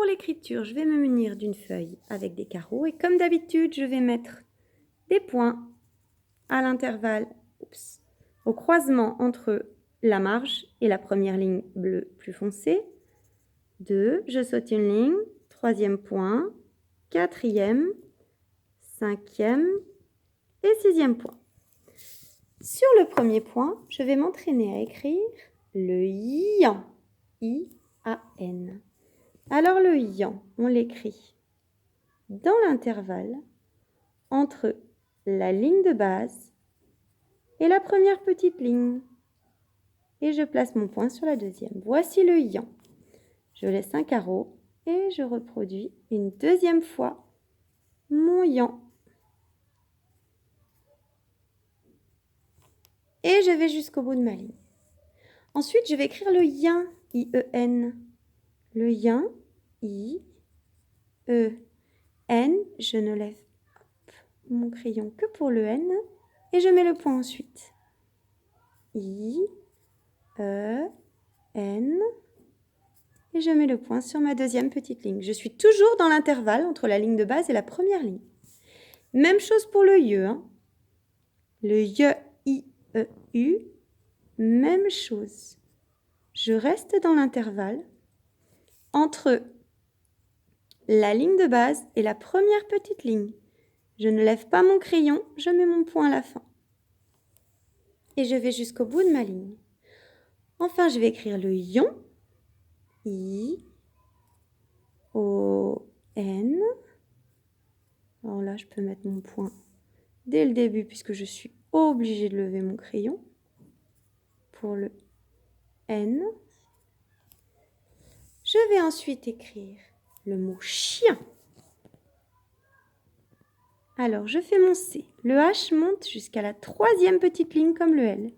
pour l'écriture, je vais me munir d'une feuille avec des carreaux. Et comme d'habitude, je vais mettre des points à l'intervalle, au croisement entre la marge et la première ligne bleue plus foncée. 2, je saute une ligne, 3e point, 4e, 5e et 6e point. Sur le premier point, je vais m'entraîner à écrire le yan, I-A-N. Alors le yan, on l'écrit dans l'intervalle entre la ligne de base et la première petite ligne. Et je place mon point sur la deuxième. Voici le yan. Je laisse un carreau et je reproduis une deuxième fois mon yan. Et je vais jusqu'au bout de ma ligne. Ensuite, je vais écrire le yen, I-E-N. Le yen, I-E-N. Je ne lève mon crayon que pour le N et je mets le point ensuite. I-E-N. Et je mets le point sur ma deuxième petite ligne. Je suis toujours dans l'intervalle entre la ligne de base et la première ligne. Même chose pour le ye. Le ye, I-E-U. Même chose. Je reste dans l'intervalle entre la ligne de base et la première petite ligne. Je ne lève pas mon crayon, je mets mon point à la fin. Et je vais jusqu'au bout de ma ligne. Enfin, je vais écrire le yon. I-O-N. Alors là, je peux mettre mon point dès le début puisque je suis obligée de lever mon crayon pour le N. Je vais ensuite écrire le mot chien. Alors, je fais mon C. Le H monte jusqu'à la troisième petite ligne comme le L.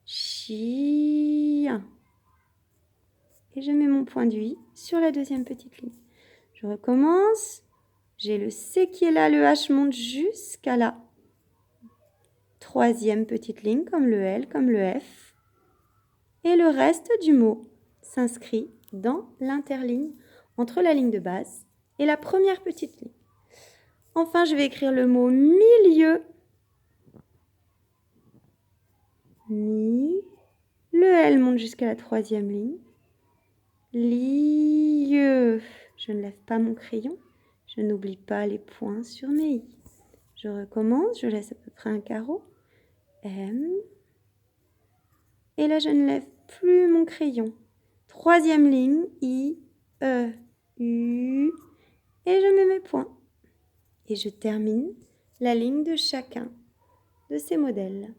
Chien. Et je mets mon point du I sur la deuxième petite ligne. Je recommence. J'ai le C qui est là, le H monte jusqu'à la troisième petite ligne comme le L, comme le F. Et le reste du mot s'inscrit dans l'interligne entre la ligne de base et la première petite ligne. Enfin, je vais écrire le mot milieu. Mi. Le L monte jusqu'à la troisième ligne. Lieu. Je ne lève pas mon crayon. Je n'oublie pas les points sur mes i. Je recommence. Je laisse à peu près un carreau. M. Et là, je ne lève plus mon crayon. Troisième ligne. I. E. U. Et je mets mes points. Et je termine la ligne de chacun de ces modèles.